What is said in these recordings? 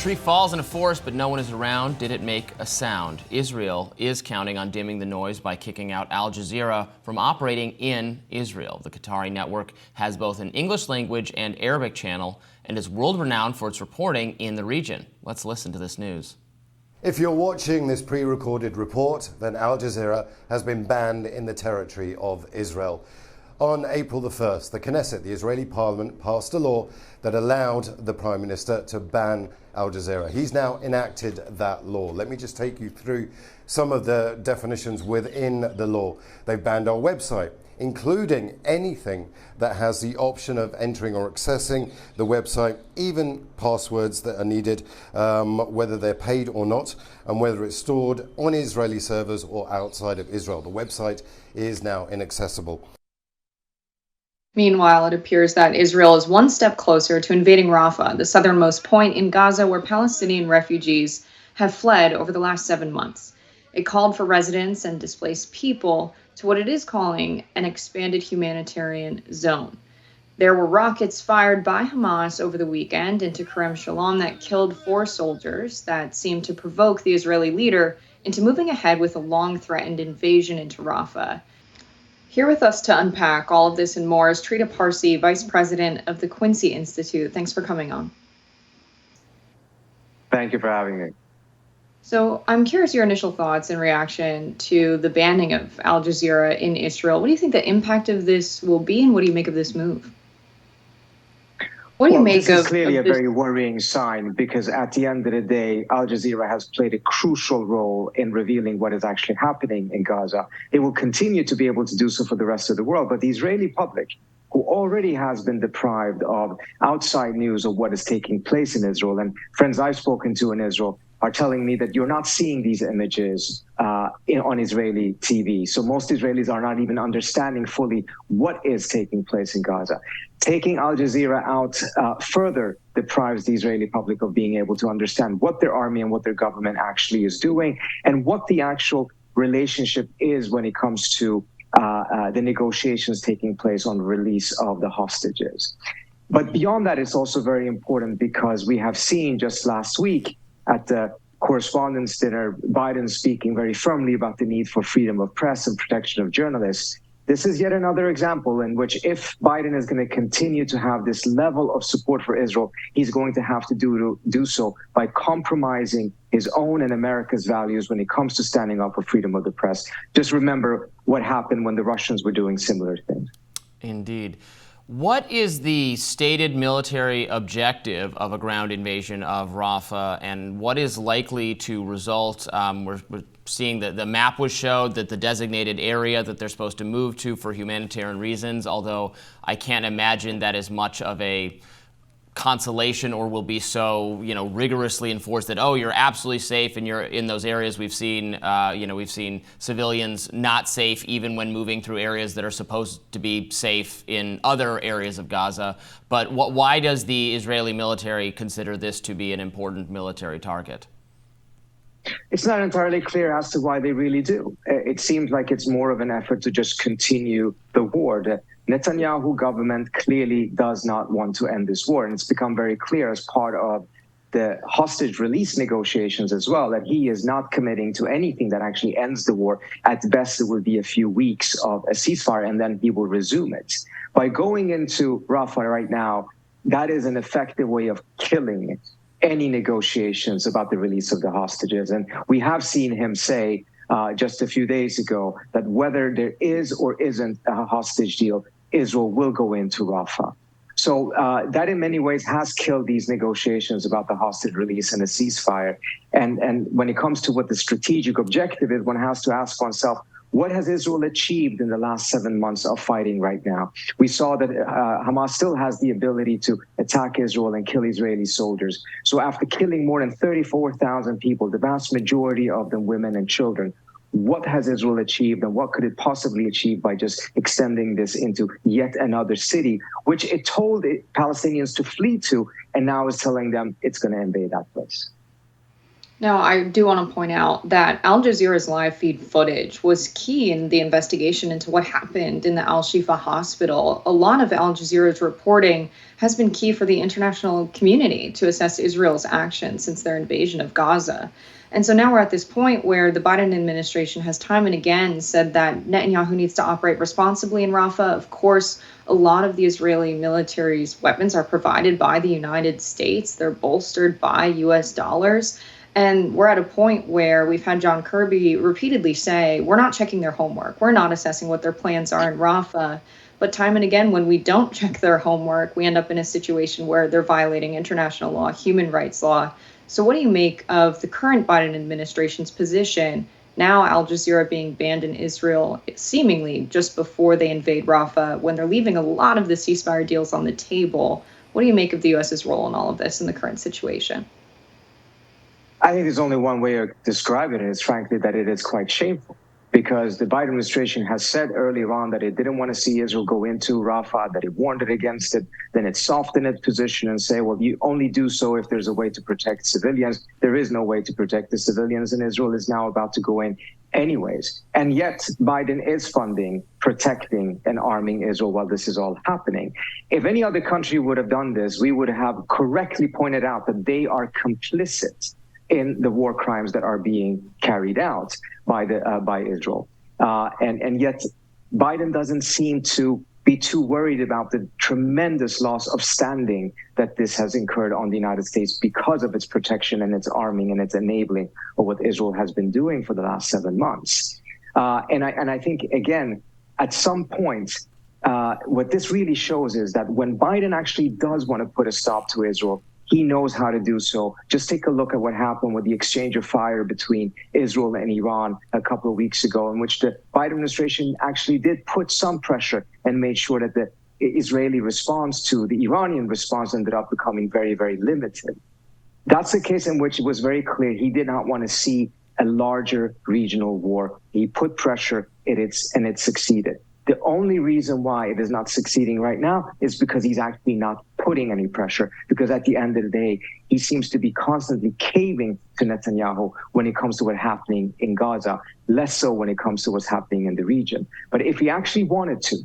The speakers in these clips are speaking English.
tree falls in a forest, but no one is around. Did it make a sound? Israel is counting on dimming the noise by kicking out Al-Jazeera from operating in Israel. The Qatari network has both an English language and Arabic channel and is world-renowned for its reporting in the region. Let's listen to this news. If you're watching this pre-recorded report, then Al-Jazeera has been banned in the territory of Israel. On April the 1st, the Knesset, the Israeli parliament, passed a law that allowed the Prime Minister to ban Al-Jazeera. He's now enacted that law. Let me just take you through some of the definitions within the law. They've banned our website, including anything that has the option of entering or accessing the website, even passwords that are needed, whether they're paid or not, and whether it's stored on Israeli servers or outside of Israel. The website is now inaccessible. Meanwhile, it appears that Israel is one step closer to invading Rafah, the southernmost point in Gaza where Palestinian refugees have fled over the last 7 months. It called for residents and displaced people to what it is calling an expanded humanitarian zone. There were rockets fired by Hamas over the weekend into Kerem Shalom that killed 4 soldiers that seemed to provoke the Israeli leader into moving ahead with a long-threatened invasion into Rafah. Here with us to unpack all of this and more is Trita Parsi, Vice President of the Quincy Institute. Thanks for coming on. Thank you for having me. So I'm curious your initial thoughts in reaction to the banning of Al-Jazeera in Israel. What do you think the impact of this will be, and what do you make of this move? What do you make of this? Is clearly a very worrying sign, because at the end of the day, Al-Jazeera has played a crucial role in revealing what is actually happening in Gaza. They will continue to be able to do so for the rest of the world, but the Israeli public, who already has been deprived of outside news of what is taking place in Israel, and friends I've spoken to in Israel are telling me that you're not seeing these images on Israeli TV. So most Israelis are not even understanding fully what is taking place in Gaza. Taking Al-Jazeera out further deprives the Israeli public of being able to understand what their army and what their government actually is doing, and what the actual relationship is when it comes to the negotiations taking place on the release of the hostages. But beyond that, it's also very important because we have seen just last week at the correspondence dinner, Biden speaking very firmly about the need for freedom of press and protection of journalists. This is yet another example in which, if Biden is going to continue to have this level of support for Israel, he's going to have to do so by compromising his own and America's values when it comes to standing up for freedom of the press. Just remember what happened when the Russians were doing similar things. Indeed. What is the stated military objective of a ground invasion of Rafah, and what is likely to result? We're seeing that the map was showed that the designated area that they're supposed to move to for humanitarian reasons, although I can't imagine that is much of a consolation or will be so, rigorously enforced that, you're absolutely safe and you're in those areas. We've seen, we've seen civilians not safe even when moving through areas that are supposed to be safe in other areas of Gaza. But why does the Israeli military consider this to be an important military target? It's not entirely clear as to why they really do. It seems like it's more of an effort to just continue the war. The Netanyahu government clearly does not want to end this war, and it's become very clear as part of the hostage release negotiations as well that he is not committing to anything that actually ends the war. At best, it will be a few weeks of a ceasefire, and then he will resume it. By going into Rafah right now, that is an effective way of killing any negotiations about the release of the hostages. And we have seen him say just a few days ago that whether there is or isn't a hostage deal, Israel will go into Rafah. So that in many ways has killed these negotiations about the hostage release and a ceasefire. And when it comes to what the strategic objective is, one has to ask oneself, what has Israel achieved in the last 7 months of fighting right now? We saw that Hamas still has the ability to attack Israel and kill Israeli soldiers. So after killing more than 34,000 people, the vast majority of them women and children, what has Israel achieved, and what could it possibly achieve by just extending this into yet another city, which it told Palestinians to flee to, and now is telling them it's going to invade that place? Now, I do want to point out that Al Jazeera's live feed footage was key in the investigation into what happened in the Al Shifa hospital. A lot of Al Jazeera's reporting has been key for the international community to assess Israel's actions since their invasion of Gaza. And so now we're at this point where the Biden administration has time and again said that Netanyahu needs to operate responsibly in Rafah. Of course, a lot of the Israeli military's weapons are provided by the United States. They're bolstered by US dollars. And we're at a point where we've had John Kirby repeatedly say, we're not checking their homework. We're not assessing what their plans are in Rafah. But time and again, when we don't check their homework, we end up in a situation where they're violating international law, human rights law. So what do you make of the current Biden administration's position, now Al Jazeera being banned in Israel, seemingly just before they invade Rafah, when they're leaving a lot of the ceasefire deals on the table? What do you make of the U.S.'s role in all of this in the current situation? I think there's only one way of describing it is, frankly, that it is quite shameful, because the Biden administration has said earlier on that it didn't want to see Israel go into Rafah, that it warned it against it. Then it softened its position and say, well, you only do so if there's a way to protect civilians. There is no way to protect the civilians, and Israel is now about to go in anyways. And yet Biden is funding, protecting, and arming Israel while this is all happening. If any other country would have done this, we would have correctly pointed out that they are complicit in the war crimes that are being carried out by Israel. And yet Biden doesn't seem to be too worried about the tremendous loss of standing that this has incurred on the United States because of its protection and its arming and its enabling of what Israel has been doing for the last 7 months. And I think, again, at some point, what this really shows is that when Biden actually does want to put a stop to Israel, he knows how to do so. Just take a look at what happened with the exchange of fire between Israel and Iran a couple of weeks ago, in which the Biden administration actually did put some pressure and made sure that the Israeli response to the Iranian response ended up becoming very, very limited. That's a case in which it was very clear he did not want to see a larger regional war. He put pressure, and it succeeded. The only reason why it is not succeeding right now is because he's actually not putting any pressure, because at the end of the day, he seems to be constantly caving to Netanyahu when it comes to what's happening in Gaza, less so when it comes to what's happening in the region. But if he actually wanted to,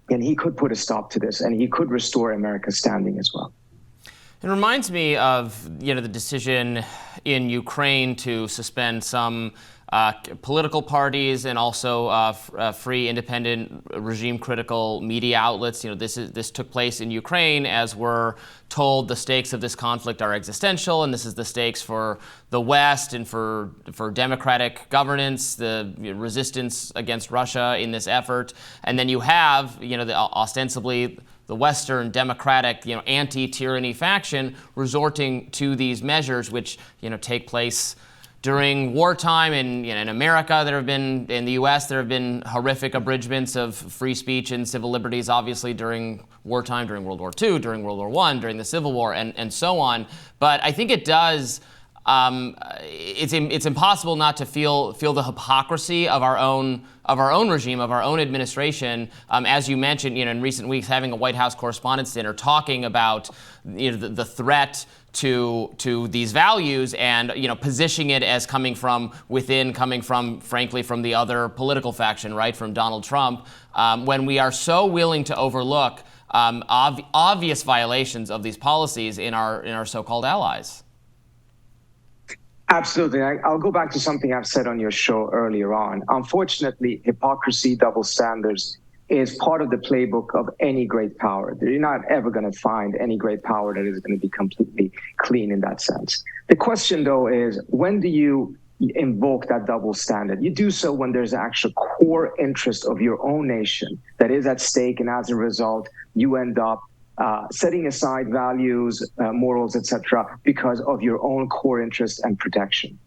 then he could put a stop to this, and he could restore America's standing as well. It reminds me of, the decision in Ukraine to suspend some political parties and also free, independent, regime-critical media outlets. This took place in Ukraine as we're told the stakes of this conflict are existential, and this is the stakes for the West and for democratic governance, the resistance against Russia in this effort. And then you have, ostensibly the Western democratic, anti-tyranny faction resorting to these measures, which, take place during wartime in America. There have been, in the U.S., there have been horrific abridgments of free speech and civil liberties, obviously during wartime, during World War II, during World War I, during the Civil War, and so on. But I think it does. It's impossible not to feel the hypocrisy of our own regime, of our own administration. As you mentioned, in recent weeks, having a White House Correspondents' Dinner, talking about the threat to these values, and positioning it as coming from within, coming from, frankly, from the other political faction, right, from Donald Trump. When we are so willing to overlook obvious violations of these policies in our so-called allies. Absolutely. I'll go back to something I've said on your show earlier on. Unfortunately, hypocrisy, double standards is part of the playbook of any great power. You're not ever going to find any great power that is going to be completely clean in that sense. The question, though, is when do you invoke that double standard? You do so when there's an actual core interest of your own nation that is at stake, and as a result, you end up setting aside values, morals, etc., because of your own core interest and protection.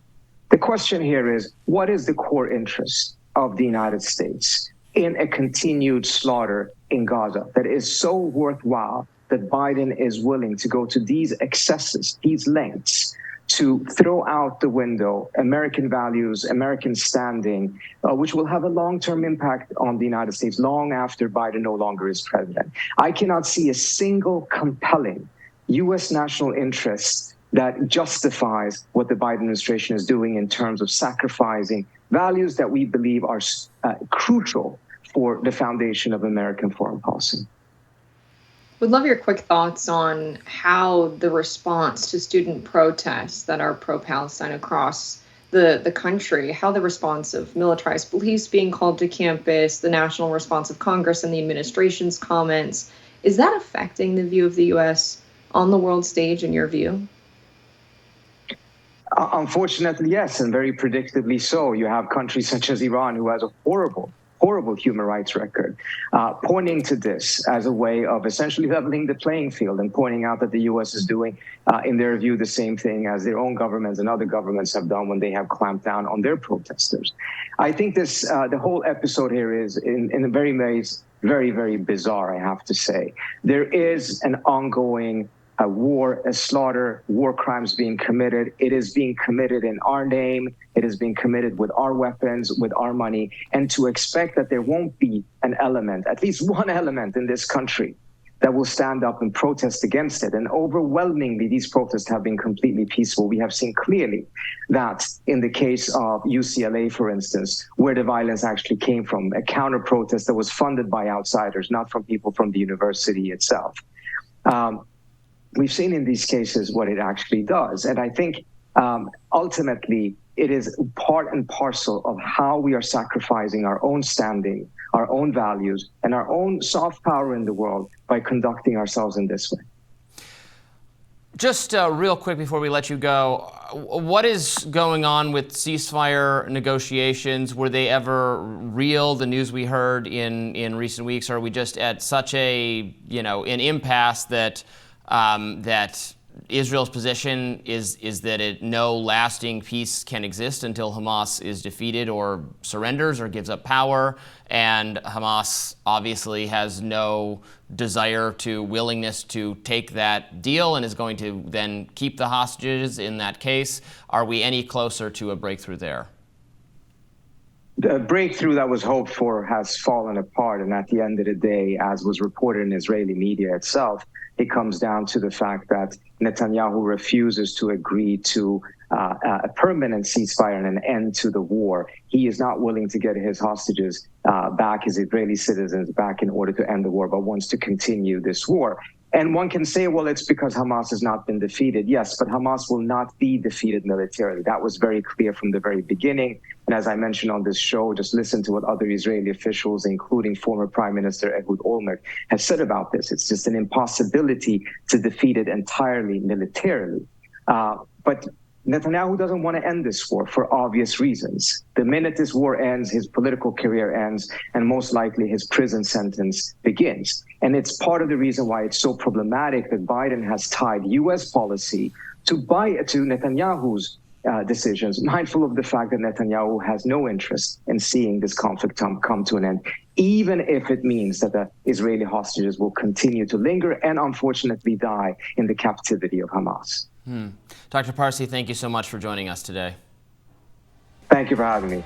The question here is, what is the core interest of the United States in a continued slaughter in Gaza that is so worthwhile that Biden is willing to go to these excesses, these lengths, to throw out the window American values, American standing, which will have a long-term impact on the United States long after Biden no longer is president? I cannot see a single compelling U.S. national interest that justifies what the Biden administration is doing in terms of sacrificing values that we believe are crucial for the foundation of American foreign policy. Would love your quick thoughts on how the response to student protests that are pro-Palestine across the country, how the response of militarized police being called to campus, the national response of Congress and the administration's comments, is that affecting the view of the U.S. on the world stage, in your view? Unfortunately, yes, and very predictably so. You have countries such as Iran, who has a horrible human rights record, pointing to this as a way of essentially leveling the playing field and pointing out that the U.S. is doing, in their view, the same thing as their own governments and other governments have done when they have clamped down on their protesters. I think this, the whole episode here is in a very, very bizarre, I have to say. There is an ongoing a war, a slaughter, war crimes being committed. It is being committed in our name. It is being committed with our weapons, with our money. And to expect that there won't be an element, at least one element in this country that will stand up and protest against it. And overwhelmingly, these protests have been completely peaceful. We have seen clearly that in the case of UCLA, for instance, where the violence actually came from, a counter protest that was funded by outsiders, not from people from the university itself. We've seen in these cases what it actually does. And I think ultimately it is part and parcel of how we are sacrificing our own standing, our own values, and our own soft power in the world by conducting ourselves in this way. Just real quick before we let you go, what is going on with ceasefire negotiations? Were they ever real? The news we heard in recent weeks, are we just at such a, an impasse that that Israel's position is that no lasting peace can exist until Hamas is defeated or surrenders or gives up power, and Hamas obviously has no desire to willingness to take that deal and is going to then keep the hostages in that case. Are we any closer to a breakthrough there? The breakthrough that was hoped for has fallen apart, and at the end of the day, as was reported in Israeli media itself, it comes down to the fact that Netanyahu refuses to agree to a permanent ceasefire and an end to the war. He is not willing to get his hostages back, his Israeli citizens back, in order to end the war, but wants to continue this war. And one can say, well, it's because Hamas has not been defeated. Yes, but Hamas will not be defeated militarily. That was very clear from the very beginning. And as I mentioned on this show, just listen to what other Israeli officials, including former Prime Minister Ehud Olmert, have said about this. It's just an impossibility to defeat it entirely militarily. But Netanyahu doesn't want to end this war for obvious reasons. The minute this war ends, his political career ends, and most likely his prison sentence begins. And it's part of the reason why it's so problematic that Biden has tied U.S. policy to Netanyahu's decisions, mindful of the fact that Netanyahu has no interest in seeing this conflict come to an end, even if it means that the Israeli hostages will continue to linger and unfortunately die in the captivity of Hamas. Dr. Parsi, thank you so much for joining us today. Thank you for having me.